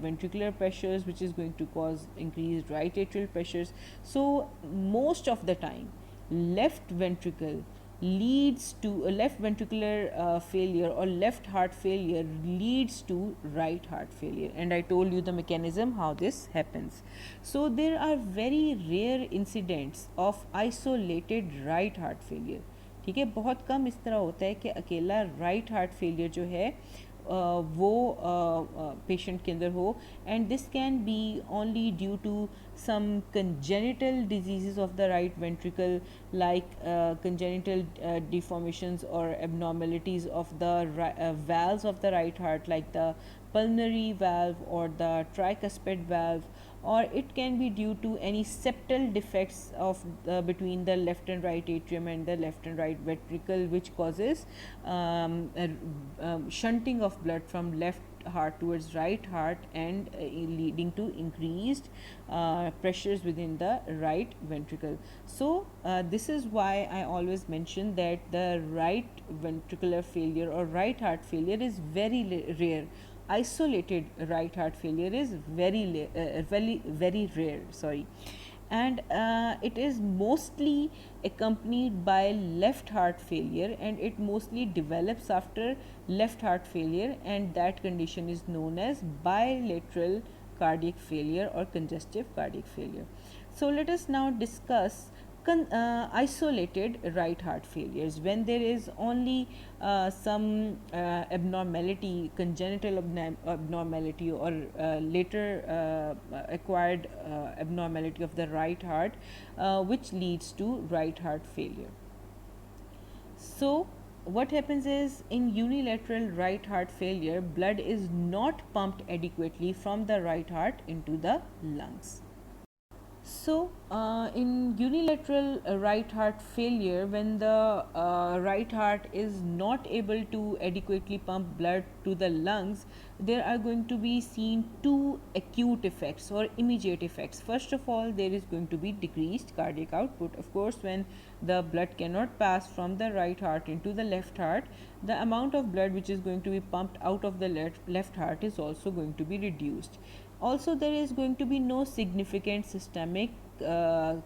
ventricular pressures, which is going to cause increased right atrial pressures. So most of the time left ventricle leads to a left ventricular failure or left heart failure leads to right heart failure, and I told you the mechanism how this happens. So there are very rare incidents of isolated right heart failure. ठीक है, बहुत कम इस तरह होता है कि अकेला right heart failure जो है वो पेशेंट के अंदर हो, and this can be only due to some congenital diseases of the right ventricle, like congenital deformations or abnormalities of the valves of the right heart, like the pulmonary valve or the tricuspid valve, or it can be due to any septal defects of between the left and right atrium and the left and right ventricle, which causes shunting of blood from left heart towards right heart and leading to increased pressures within the right ventricle. So this is why I always mention that the right ventricular failure or right heart failure is very rare. Isolated right heart failure is very rare, sorry, and it is mostly accompanied by left heart failure, and it mostly develops after left heart failure, and that condition is known as bilateral cardiac failure or congestive cardiac failure. So let us now discuss isolated right heart failures, when there is only some abnormality, congenital abnormality or later acquired abnormality of the right heart, which leads to right heart failure. So what happens is, in unilateral right heart failure, blood is not pumped adequately from the right heart into the lungs. So in unilateral right heart failure, when the right heart is not able to adequately pump blood to the lungs, there are going to be seen two acute effects or immediate effects. First of all, there is going to be decreased cardiac output. Of course, when the blood cannot pass from the right heart into the left heart, the amount of blood which is going to be pumped out of the left heart is also going to be reduced. Also, there is going to be no significant systemic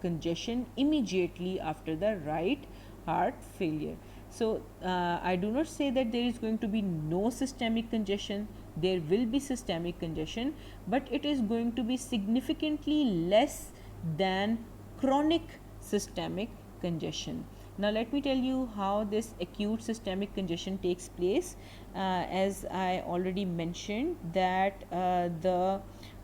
congestion immediately after the right heart failure. So, I do not say that there is going to be no systemic congestion. There will be systemic congestion, but it is going to be significantly less than chronic systemic congestion. Now, let me tell you how this acute systemic congestion takes place. As I already mentioned, that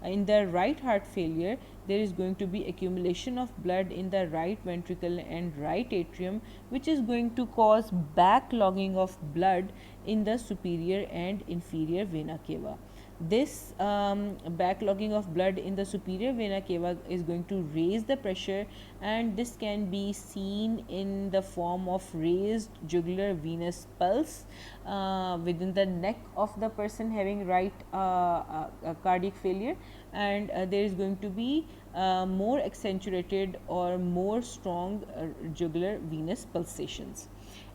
in the right heart failure, there is going to be accumulation of blood in the right ventricle and right atrium, which is going to cause backlogging of blood in the superior and inferior vena cava. This backlogging of blood in the superior vena cava is going to raise the pressure, and this can be seen in the form of raised jugular venous pulse within the neck of the person having right cardiac failure, and there is going to be more accentuated or more strong jugular venous pulsations.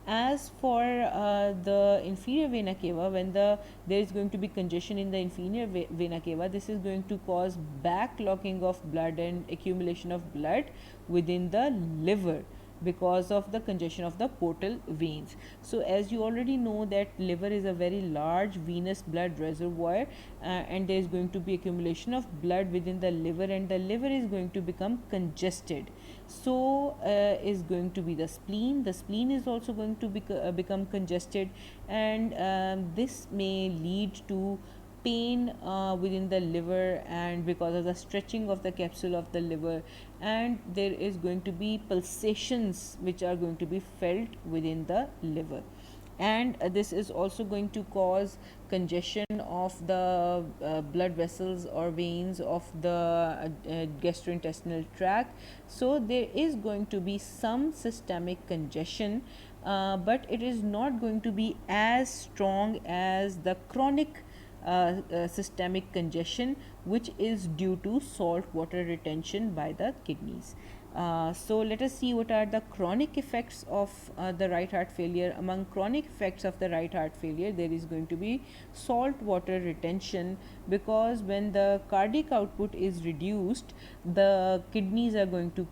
As for the inferior vena cava, when there is going to be congestion in the inferior vena cava, this is going to cause backlogging of blood and accumulation of blood within the liver because of the congestion of the portal veins. So, as you already know that liver is a very large venous blood reservoir, and there is going to be accumulation of blood within the liver, and the liver is going to become congested. So, is going to be the spleen. The spleen is also going to become congested, and this may lead to pain within the liver, and because of the stretching of the capsule of the liver, and there is going to be pulsations which are going to be felt within the liver, and this is also going to cause congestion of the blood vessels or veins of the gastrointestinal tract. So, there is going to be some systemic congestion, but it is not going to be as strong as the chronic systemic congestion, which is due to salt water retention by the kidneys. So, let us see what are the chronic effects of the right heart failure. Among chronic effects of the right heart failure, there is going to be salt water retention, because when the cardiac output is reduced, the kidneys are going to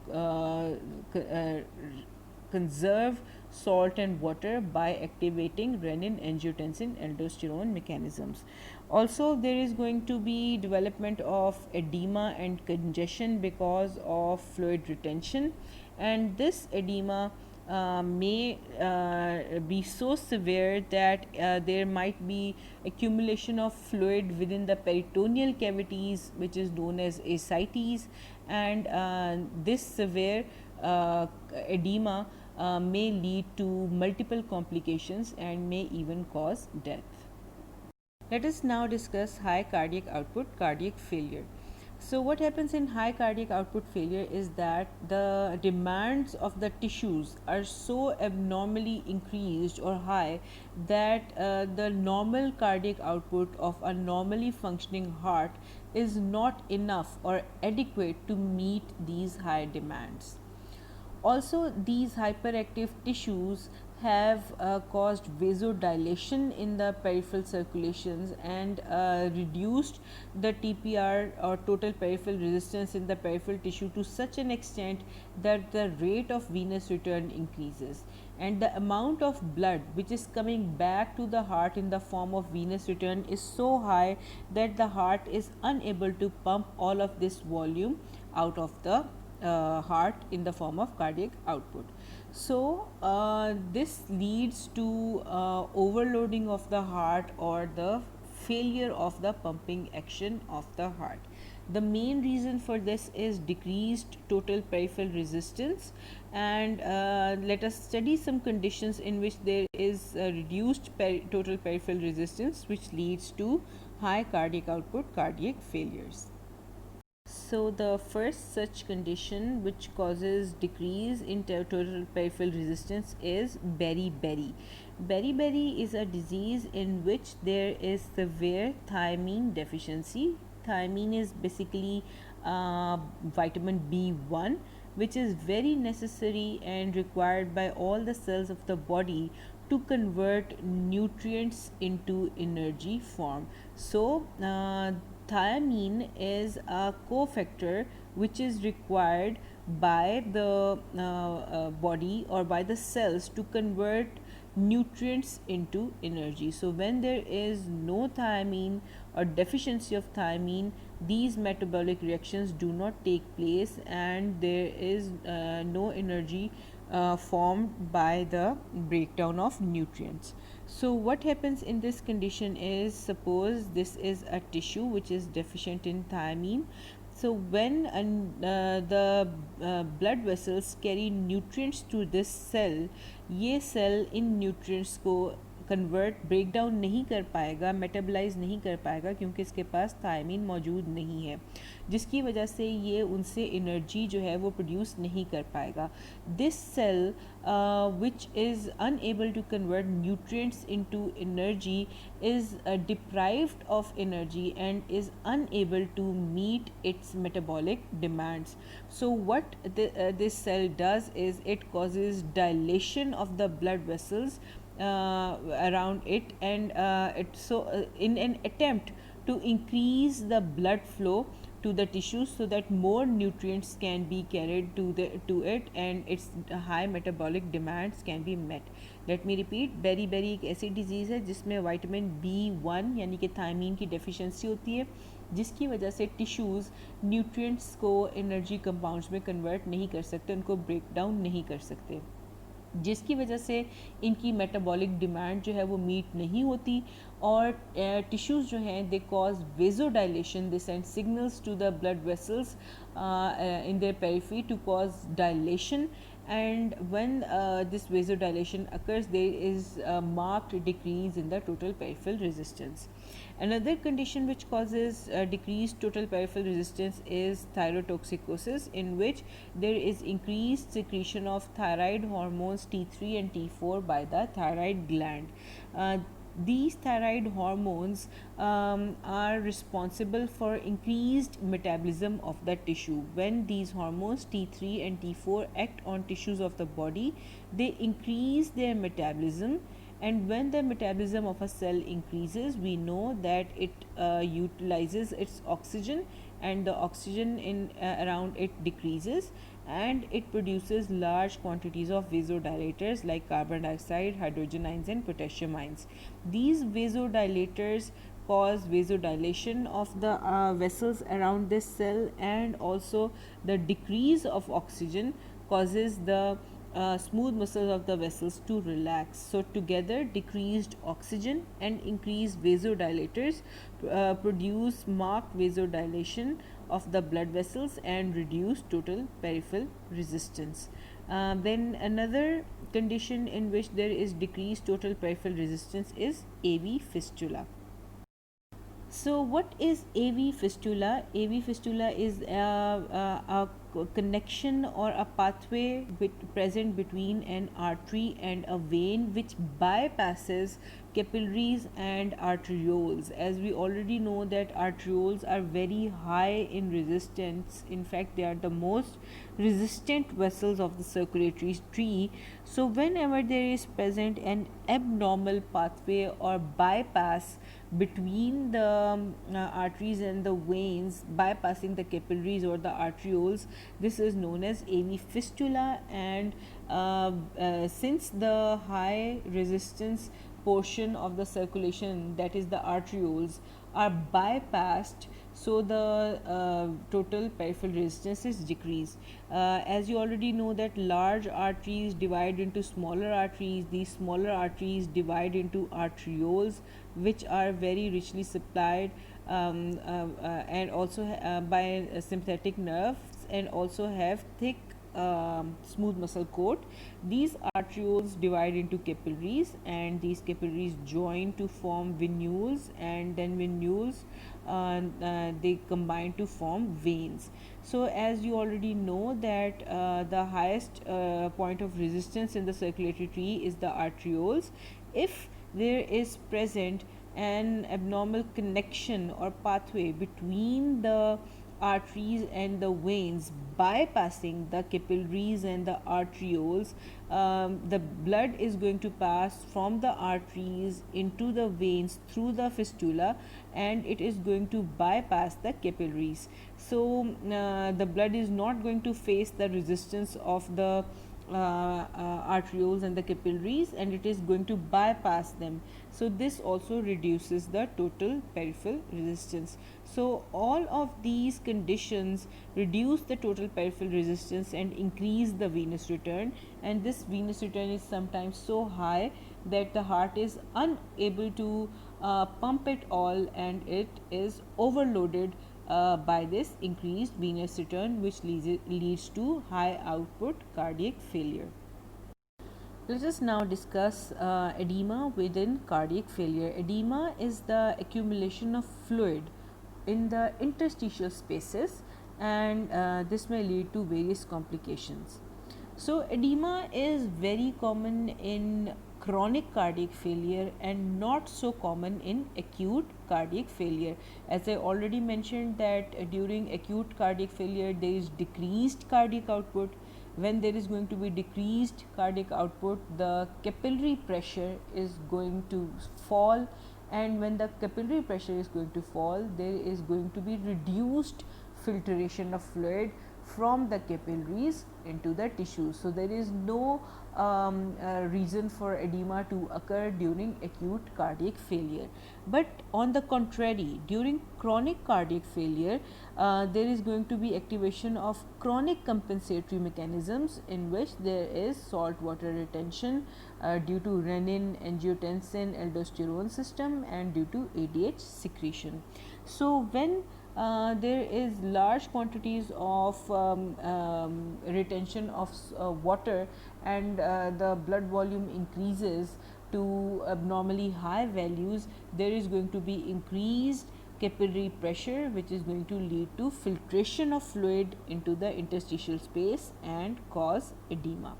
conserve salt and water by activating renin, angiotensin, aldosterone mechanisms. Also, there is going to be development of edema and congestion because of fluid retention, and this edema may be so severe that there might be accumulation of fluid within the peritoneal cavities, which is known as ascites, and this severe edema may lead to multiple complications and may even cause death. Let us now discuss high cardiac output cardiac failure. So, what happens in high cardiac output failure is that the demands of the tissues are so abnormally increased or high that the normal cardiac output of a normally functioning heart is not enough or adequate to meet these high demands. Also, these hyperactive tissues have caused vasodilation in the peripheral circulations and reduced the TPR or total peripheral resistance in the peripheral tissue to such an extent that the rate of venous return increases, and the amount of blood which is coming back to the heart in the form of venous return is so high that the heart is unable to pump all of this volume out of the heart in the form of cardiac output. So, this leads to overloading of the heart or the failure of the pumping action of the heart. The main reason for this is decreased total peripheral resistance, and let us study some conditions in which there is reduced total peripheral resistance, which leads to high cardiac output cardiac failures. So the first such condition which causes decrease in total peripheral resistance is beriberi. Beriberi is a disease in which there is severe thiamine deficiency. Thiamine is basically vitamin B1, which is very necessary and required by all the cells of the body to convert nutrients into energy form. So thiamine is a cofactor which is required by the body or by the cells to convert nutrients into energy. So when there is no thiamine or deficiency of thiamine, these metabolic reactions do not take place and there is no energy formed by the breakdown of nutrients. So what happens in this condition is, suppose this is a tissue which is deficient in thiamine. So when the blood vessels carry nutrients to this cell, ये cell इन nutrients को convert break down नहीं कर पाएगा, metabolise नहीं कर पाएगा, क्योंकि इसके पास थायमीन मौजूद नहीं है, जिसकी वजह से ये उनसे एनर्जी जो है वो प्रोड्यूस नहीं कर पाएगा. This cell which is unable to convert nutrients into energy is deprived of energy and is unable to meet its metabolic demands. So what this cell does is it causes dilation of the blood vessels around it, and in an attempt to increase the blood flow to the tissues so that more nutrients can be carried to it and its high metabolic demands can be met. Let me repeat, beriberi एक ऐसी disease है जिसमें vitamin B1 यानी कि thymine की deficiency होती है, जिसकी वजह से टिश्यूज़ न्यूट्रिएंट्स को एनर्जी कंपाउंड्स में कन्वर्ट नहीं कर सकते, उनको ब्रेक डाउन नहीं कर सकते, जिसकी वजह से इनकी मेटाबॉलिक डिमांड जो है वो मीट नहीं होती और टिश्यूज़ जो हैं they cause vasodilation, they send signals to the blood vessels in their periphery to cause dilation, and when this vasodilation occurs there is a marked decrease in the total peripheral resistance. Another condition which causes decreased total peripheral resistance is thyrotoxicosis, in which there is increased secretion of thyroid hormones T3 and T4 by the thyroid gland. These thyroid hormones are responsible for increased metabolism of the tissue. When these hormones T3 and T4 act on tissues of the body, they increase their metabolism, and when the metabolism of a cell increases, we know that it utilizes its oxygen, and the oxygen in around it decreases, and it produces large quantities of vasodilators like carbon dioxide, hydrogen ions and potassium ions. These vasodilators cause vasodilation of the vessels around this cell, and also the decrease of oxygen causes the smooth muscles of the vessels to relax. So together decreased oxygen and increased vasodilators produce marked vasodilation of the blood vessels and reduce total peripheral resistance. Then another condition in which there is decreased total peripheral resistance is AV fistula. So what is AV fistula? AV fistula is a connection or a pathway present between an artery and a vein which bypasses capillaries and arterioles. As we already know that arterioles are very high in resistance, in fact they are the most resistant vessels of the circulatory tree. So whenever there is present an abnormal pathway or bypass between the arteries and the veins, bypassing the capillaries or the arterioles, this is known as AV fistula. And since the high resistance portion of the circulation, that is the arterioles, are bypassed, so the total peripheral resistance is decreased. As you already know that large arteries divide into smaller arteries, these smaller arteries divide into arterioles which are very richly supplied and also by sympathetic nerves, and also have thick smooth muscle coat. These arterioles divide into capillaries, and these capillaries join to form venules, and then venules they combine to form veins. So as you already know that the highest point of resistance in the circulatory tree is the arterioles. If there is present an abnormal connection or pathway between the arteries and the veins bypassing the capillaries and the arterioles, the blood is going to pass from the arteries into the veins through the fistula, and it is going to bypass the capillaries. So the blood is not going to face the resistance of the arterioles and the capillaries, and it is going to bypass them. So this also reduces the total peripheral resistance. So all of these conditions reduce the total peripheral resistance and increase the venous return, and this venous return is sometimes so high that the heart is unable to pump it all, and it is overloaded by this increased venous return, which leads to high output cardiac failure. Let us now discuss edema within cardiac failure. Edema is the accumulation of fluid in the interstitial spaces, and this may lead to various complications. So, edema is very common in chronic cardiac failure and not so common in acute cardiac failure. As I already mentioned that during acute cardiac failure there is decreased cardiac output. When there is going to be decreased cardiac output, the capillary pressure is going to fall, and when the capillary pressure is going to fall, there is going to be reduced filtration of fluid from the capillaries into the tissues. So there is no reason for edema to occur during acute cardiac failure. But on the contrary, during chronic cardiac failure, there is going to be activation of chronic compensatory mechanisms in which there is salt water retention due to renin, angiotensin, aldosterone system, and due to ADH secretion. So when there is large quantities of retention of water, and the blood volume increases to abnormally high values, there is going to be increased capillary pressure, which is going to lead to filtration of fluid into the interstitial space and cause edema.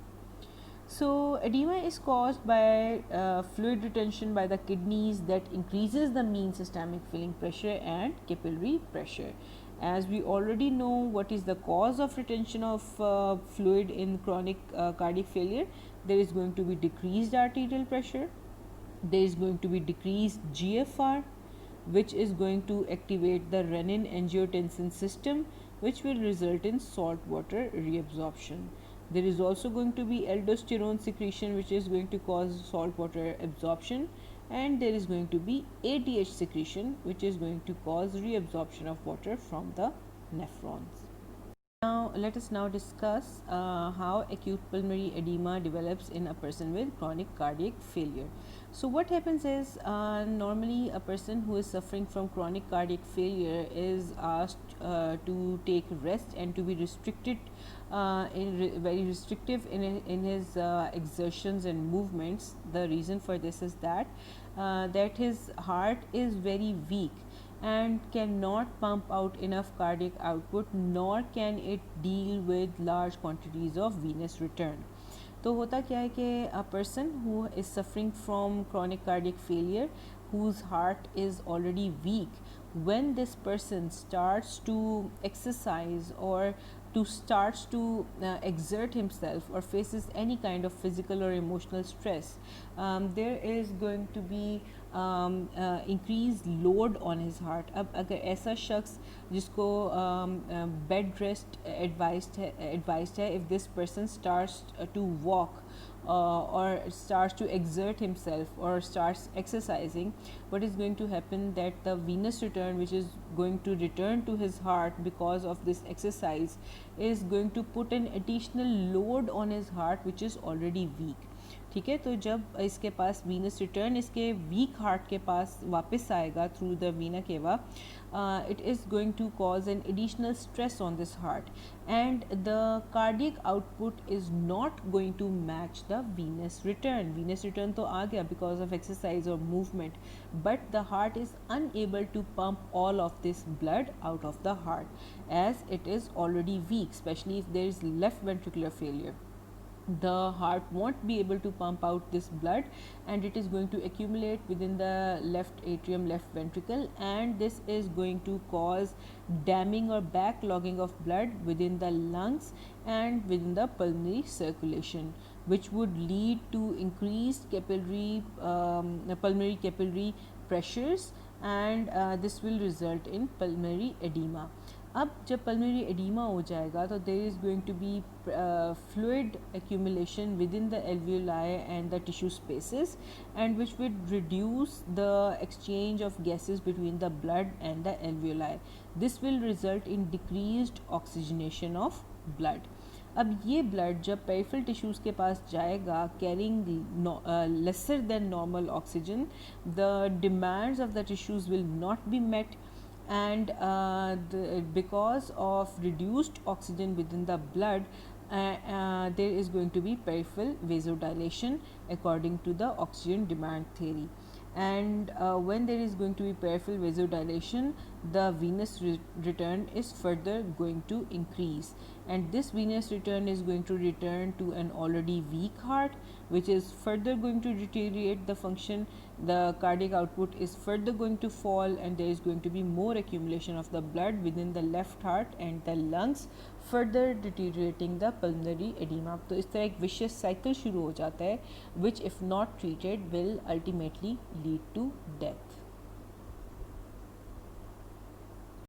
So, edema is caused by fluid retention by the kidneys that increases the mean systemic filling pressure and capillary pressure. As we already know what is the cause of retention of fluid in chronic cardiac failure, there is going to be decreased arterial pressure, there is going to be decreased GFR, which is going to activate the renin angiotensin system, which will result in salt water reabsorption. There is also going to be aldosterone secretion, which is going to cause salt water absorption, and there is going to be ADH secretion, which is going to cause reabsorption of water from the nephrons. Now, let us now discuss how acute pulmonary edema develops in a person with chronic cardiac failure. So, what happens is normally a person who is suffering from chronic cardiac failure is asked to take rest and to be restricted, very restrictive in his exertions and movements. The reason for this is that his heart is very weak and cannot pump out enough cardiac output, nor can it deal with large quantities of venous return. तो होता क्या है कि a person who is suffering from chronic cardiac failure, whose heart is already weak, when this person starts to exercise or starts to exert himself or faces any kind of physical or emotional stress, there is going to be increased load on his heart. अब अगर ऐसा शख्स जिसको bed rest advised है, if this person starts to walk or starts to exert himself or starts exercising, what is going to happen that the venous return, which is going to return to his heart because of this exercise, is going to put an additional load on his heart, which is already weak. ठीक है। तो जब इसके पास venous return इसके week heart के पास वापस आएगा through the Veena केवा, it is going to cause an additional stress on this heart, and the cardiac output is not going to match the venous return. Venous return तो आ गया because of exercise or movement, but the heart is unable to pump all of this blood out of the heart as it is already weak, especially if there is left ventricular failure. The heart won't be able to pump out this blood, and it is going to accumulate within the left atrium, left ventricle, and this is going to cause damming or backlogging of blood within the lungs and within the pulmonary circulation, which would lead to increased pulmonary capillary pressures, and this will result in pulmonary edema. अब जब pulmonary oedema हो जाएगा तो there is going to be fluid accumulation within the alveoli and the tissue spaces, and which would reduce the exchange of gases between the blood and the alveoli. This will result in decreased oxygenation of blood. अब ये blood जब peripheral tissues के पास जाएगा carrying lesser than normal oxygen, the demands of the tissues will not be met, and because of reduced oxygen within the blood, there is going to be peripheral vasodilation according to the oxygen demand theory. And when there is going to be peripheral vasodilation, the venous return is further going to increase, and this venous return is going to return to an already weak heart, which is further going to deteriorate the function. The cardiac output is further going to fall, and there is going to be more accumulation of the blood within the left heart and the lungs, further deteriorating the pulmonary edema. तो इस तरह एक vicious cycle शुरू हो जाता है, which if not treated will ultimately lead to death.